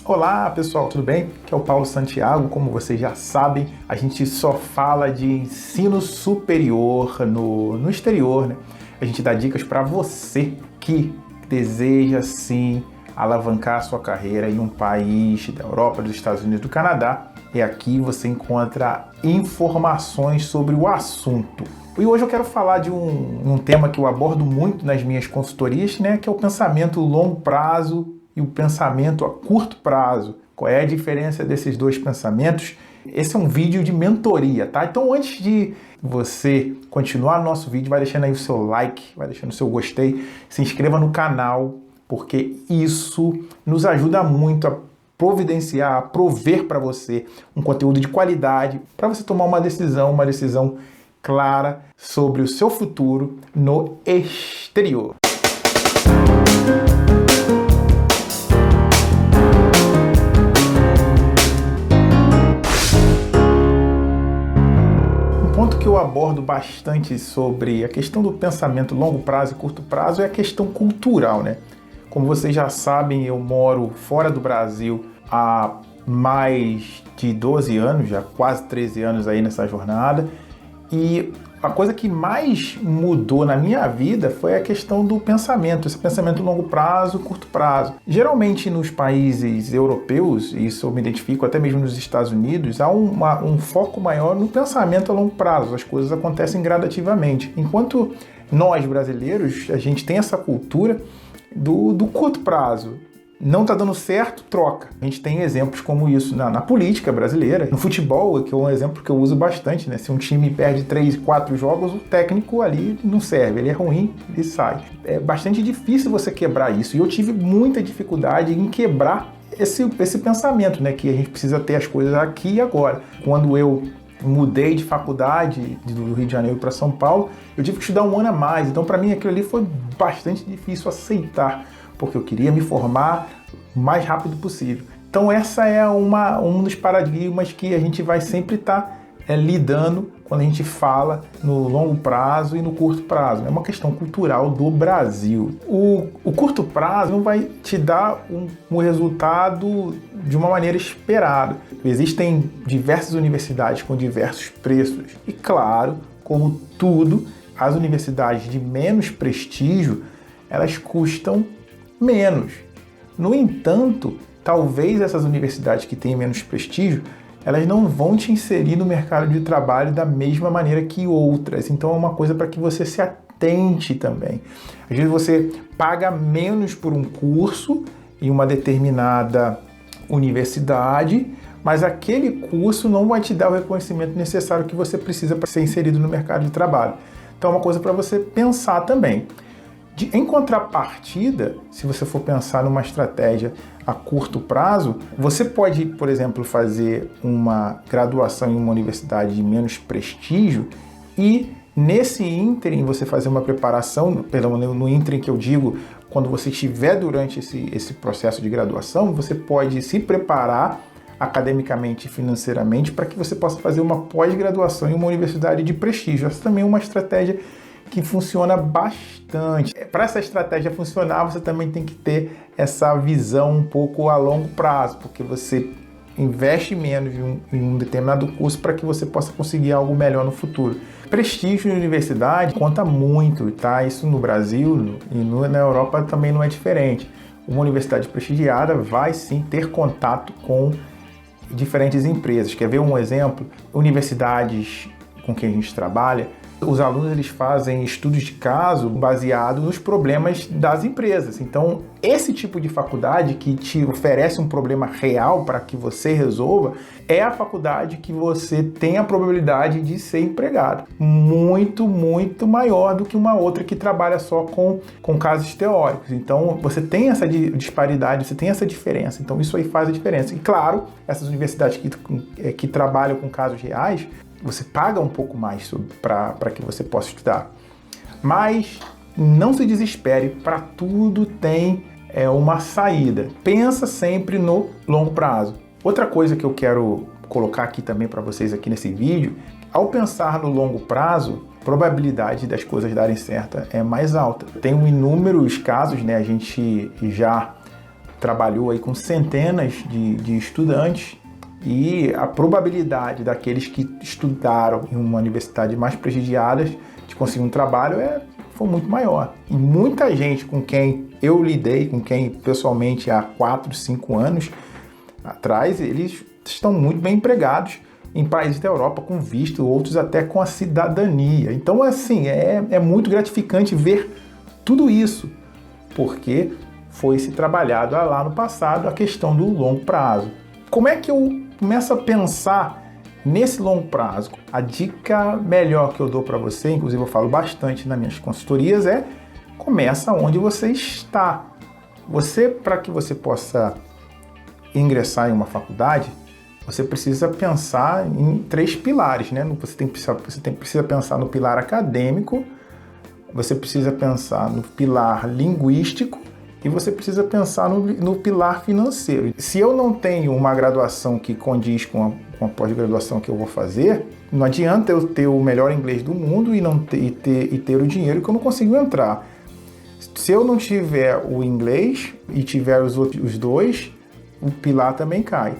Olá pessoal, tudo bem? Aqui é o Paulo Santiago. Como vocês já sabem, a gente só fala de ensino superior no exterior, né? A gente dá dicas para você que deseja sim alavancar a sua carreira em um país da Europa, dos Estados Unidos, do Canadá. E aqui você encontra informações sobre o assunto. E hoje eu quero falar de um tema que eu abordo muito nas minhas consultorias, né? Que é o pensamento longo prazo e o pensamento a curto prazo. Qual é a diferença desses dois pensamentos? Esse é um vídeo de mentoria, tá? Então antes de você continuar o nosso vídeo, vai deixando aí o seu like, vai deixando o seu gostei, se inscreva no canal, porque isso nos ajuda muito a providenciar, a prover para você um conteúdo de qualidade, para você tomar uma decisão clara sobre o seu futuro no exterior. Ponto que eu abordo bastante sobre a questão do pensamento longo prazo e curto prazo é a questão cultural, né? Como vocês já sabem, eu moro fora do Brasil há mais de 12 anos, já quase 13 anos aí nessa jornada, e a coisa que mais mudou na minha vida foi a questão do pensamento, esse pensamento longo prazo, curto prazo. Geralmente nos países europeus, e isso eu me identifico até mesmo nos Estados Unidos, há um foco maior no pensamento a longo prazo, as coisas acontecem gradativamente. Enquanto nós brasileiros, a gente tem essa cultura do curto prazo. Não está dando certo, troca. A gente tem exemplos como isso na política brasileira, no futebol, que é um exemplo que eu uso bastante, né? Se um time perde 3, 4 jogos, o técnico ali não serve, ele é ruim, ele sai. É bastante difícil você quebrar isso, e eu tive muita dificuldade em quebrar esse pensamento, né? Que a gente precisa ter as coisas aqui e agora. Quando eu mudei de faculdade do Rio de Janeiro para São Paulo, eu tive que estudar um ano a mais, então para mim aquilo ali foi bastante difícil aceitar, porque eu queria me formar o mais rápido possível. Então essa é um dos paradigmas que a gente vai sempre estar lidando quando a gente fala no longo prazo e no curto prazo. É uma questão cultural do Brasil. O curto prazo não vai te dar um resultado de uma maneira esperada. Existem diversas universidades com diversos preços. E claro, como tudo, as universidades de menos prestígio, elas custam menos. No entanto, talvez essas universidades que têm menos prestígio, elas não vão te inserir no mercado de trabalho da mesma maneira que outras. Então é uma coisa para que você se atente também. Às vezes você paga menos por um curso em uma determinada universidade, mas aquele curso não vai te dar o reconhecimento necessário que você precisa para ser inserido no mercado de trabalho. Então é uma coisa para você pensar também. Em contrapartida, se você for pensar numa estratégia a curto prazo, você pode, por exemplo, fazer uma graduação em uma universidade de menos prestígio e nesse ínterim você fazer uma preparação, perdão, no ínterim que eu digo, quando você estiver durante esse processo de graduação, você pode se preparar academicamente e financeiramente para que você possa fazer uma pós-graduação em uma universidade de prestígio. Essa também é uma estratégia que funciona bastante. Para essa estratégia funcionar, você também tem que ter essa visão um pouco a longo prazo, porque você investe menos em um determinado curso para que você possa conseguir algo melhor no futuro. Prestígio em universidade conta muito, tá? Isso no Brasil e na Europa também não é diferente. Uma universidade prestigiada vai sim ter contato com diferentes empresas. Quer ver um exemplo? Universidades com quem a gente trabalha, os alunos eles fazem estudos de caso baseado nos problemas das empresas. Então, esse tipo de faculdade que te oferece um problema real para que você resolva, é a faculdade que você tem a probabilidade de ser empregado. Muito, muito maior do que uma outra que trabalha só com casos teóricos. Então, você tem essa disparidade, você tem essa diferença. Então, isso aí faz a diferença. E, claro, essas universidades que trabalham com casos reais, você paga um pouco mais para que você possa estudar. Mas não se desespere, para tudo tem uma saída. Pensa sempre no longo prazo. Outra coisa que eu quero colocar aqui também para vocês aqui nesse vídeo, ao pensar no longo prazo, a probabilidade das coisas darem certo é mais alta. Tem inúmeros casos, né? A gente já trabalhou aí com centenas de estudantes e a probabilidade daqueles que estudaram em uma universidade mais prestigiada de conseguir um trabalho foi muito maior. E muita gente com quem eu lidei, com quem pessoalmente há 4, 5 anos atrás, eles estão muito bem empregados em países da Europa com visto, outros até com a cidadania. Então, assim, é muito gratificante ver tudo isso, porque foi se trabalhado lá no passado a questão do longo prazo. Como é que eu começo a pensar nesse longo prazo? A dica melhor que eu dou para você, inclusive eu falo bastante nas minhas consultorias, começa onde você está. Para que você possa ingressar em uma faculdade, você precisa pensar em 3 pilares, né? Você precisa pensar no pilar acadêmico, você precisa pensar no pilar linguístico e você precisa pensar no pilar financeiro. Se eu não tenho uma graduação que condiz com a pós-graduação que eu vou fazer, não adianta eu ter o melhor inglês do mundo e ter o dinheiro que eu não consigo entrar. Se eu não tiver o inglês e tiver os dois, o pilar também cai.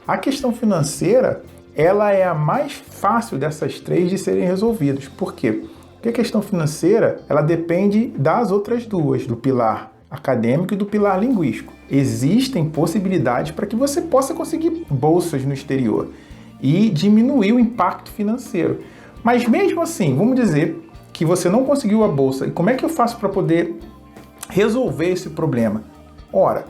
A questão financeira, ela é a mais fácil dessas 3 de serem resolvidas. Por quê? Porque a questão financeira, ela depende das outras 2, do pilar acadêmico e do pilar linguístico. Existem possibilidades para que você possa conseguir bolsas no exterior e diminuir o impacto financeiro. Mas mesmo assim, vamos dizer que você não conseguiu a bolsa. E como é que eu faço para poder resolver esse problema? Ora,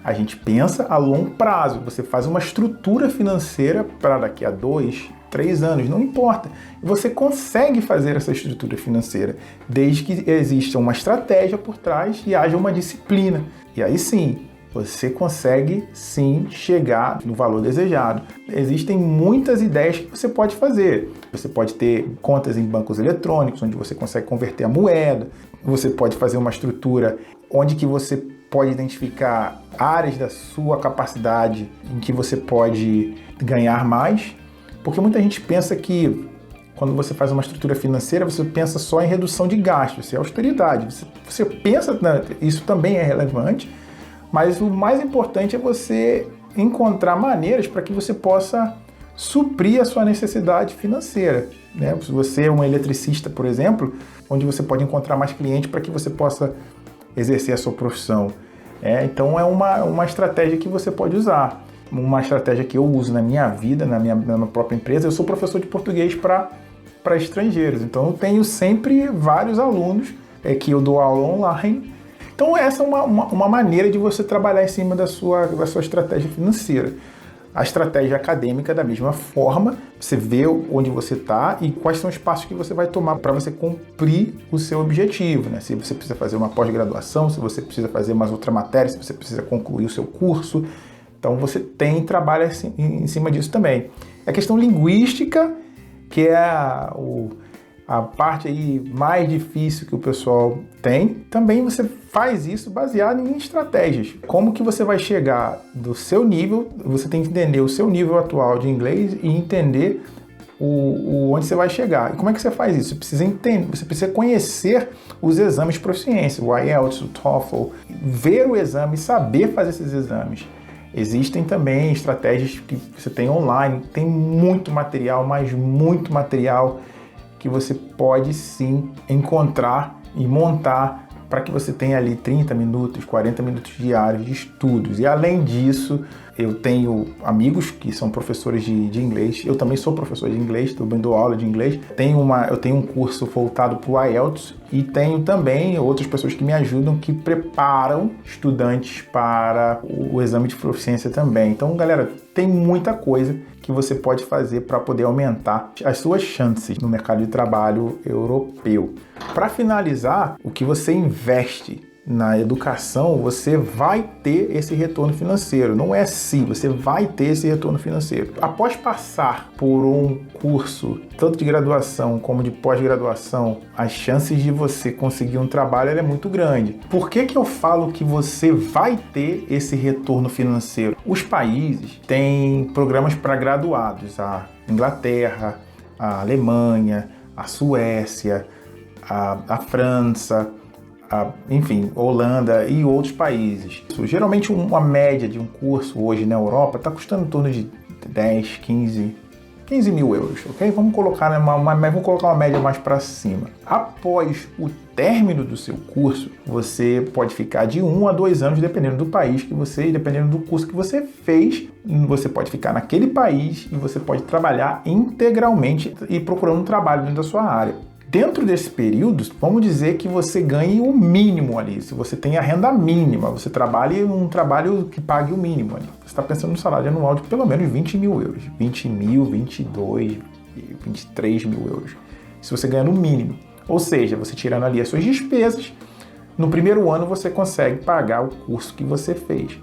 a gente pensa a longo prazo, você faz uma estrutura financeira para daqui a 2, 3 anos, não importa. Você consegue fazer essa estrutura financeira, desde que exista uma estratégia por trás e haja uma disciplina. E aí sim, você consegue sim chegar no valor desejado. Existem muitas ideias que você pode fazer. Você pode ter contas em bancos eletrônicos, onde você consegue converter a moeda. Você pode fazer uma estrutura onde que você pode identificar áreas da sua capacidade em que você pode ganhar mais, porque muita gente pensa que quando você faz uma estrutura financeira, você pensa só em redução de gastos, isso é austeridade. Você pensa, isso também é relevante, mas o mais importante é você encontrar maneiras para que você possa suprir a sua necessidade financeira, né? Se você é um eletricista, por exemplo, onde você pode encontrar mais clientes para que você possa exercer a sua profissão. Então é uma estratégia que você pode usar. Uma estratégia que eu uso na minha vida, na minha própria empresa. Eu sou professor de português para estrangeiros, então eu tenho sempre vários alunos que eu dou aula online. Então essa é uma maneira de você trabalhar em cima da sua estratégia financeira. A estratégia acadêmica, da mesma forma, você vê onde você está e quais são os passos que você vai tomar para você cumprir o seu objetivo, né? Se você precisa fazer uma pós-graduação, se você precisa fazer mais outra matéria, se você precisa concluir o seu curso. Então você trabalha em cima disso também. A questão linguística, que é a parte aí mais difícil que o pessoal tem, também você faz isso baseado em estratégias. Como que você vai chegar do seu nível, você tem que entender o seu nível atual de inglês e entender onde você vai chegar. E como é que você faz isso? Você precisa entender, você precisa conhecer os exames de proficiência, o IELTS, o TOEFL, ver o exame, saber fazer esses exames. Existem também estratégias que você tem online, tem muito material, mas muito material que você pode sim encontrar e montar para que você tenha ali 30 minutos, 40 minutos diários de estudos. E além disso, eu tenho amigos que são professores de inglês, eu também sou professor de inglês, também dou aula de inglês. Eu tenho um curso voltado para o IELTS e tenho também outras pessoas que me ajudam, que preparam estudantes para o exame de proficiência também. Então, galera, tem muita coisa que você pode fazer para poder aumentar as suas chances no mercado de trabalho europeu. Para finalizar, o que você investe na educação, você vai ter esse retorno financeiro. Não é se, você vai ter esse retorno financeiro. Após passar por um curso, tanto de graduação como de pós-graduação, as chances de você conseguir um trabalho é muito grande. Por que eu falo que você vai ter esse retorno financeiro? Os países têm programas para graduados. A Inglaterra, a Alemanha, a Suécia, a França, enfim, Holanda e outros países. Geralmente uma média de um curso hoje na Europa está custando em torno de 10, 15 mil euros, ok? Vamos colocar uma média mais para cima. Após o término do seu curso, você pode ficar de 1 a 2 anos, dependendo do país que você, dependendo do curso que você fez, você pode ficar naquele país e você pode trabalhar integralmente e procurando um trabalho dentro da sua área. Dentro desse período, vamos dizer que você ganhe o mínimo ali. Se você tem a renda mínima, você trabalhe um trabalho que pague o mínimo ali. Você está pensando no salário anual de pelo menos 20 mil euros. 20 mil, 22, 23 mil euros. Se você ganha no mínimo. Ou seja, você tirando ali as suas despesas, no primeiro ano você consegue pagar o curso que você fez.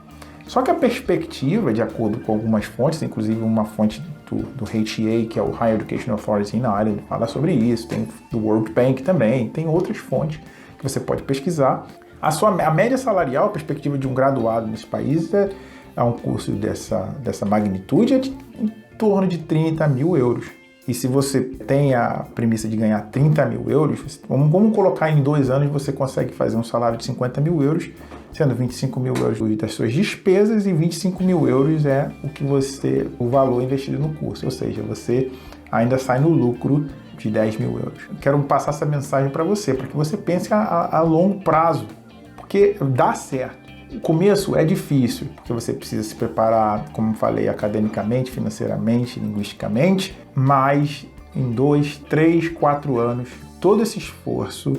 Só que a perspectiva, de acordo com algumas fontes, inclusive uma fonte do HEA, que é o Higher Education Authority in Ireland, fala sobre isso, tem do World Bank também, tem outras fontes que você pode pesquisar. A média salarial, a perspectiva de um graduado nesse país é um curso dessa magnitude é em torno de 30 mil euros. E se você tem a premissa de ganhar 30 mil euros, vamos colocar em 2 anos, você consegue fazer um salário de 50 mil euros, sendo 25 mil euros das suas despesas e 25 mil euros é o valor investido no curso. Ou seja, você ainda sai no lucro de 10 mil euros. Quero passar essa mensagem para que você pense a longo prazo, porque dá certo. O começo é difícil, porque você precisa se preparar, como falei, academicamente, financeiramente, linguisticamente, mas em 2, 3, 4 anos, todo esse esforço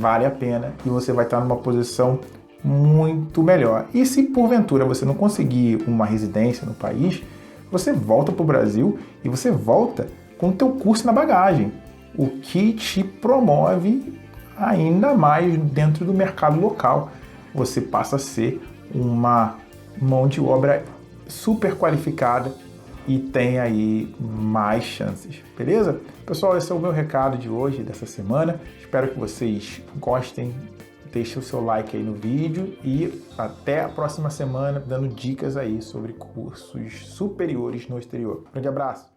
vale a pena e você vai estar numa posição muito melhor. E se porventura você não conseguir uma residência no país, você volta para o Brasil e você volta com o teu curso na bagagem, o que te promove ainda mais dentro do mercado local. Você passa a ser uma mão de obra super qualificada e tem aí mais chances, beleza? Pessoal, esse é o meu recado de hoje, dessa semana. Espero que vocês gostem. Deixe o seu like aí no vídeo e até a próxima semana dando dicas aí sobre cursos superiores no exterior. Grande abraço!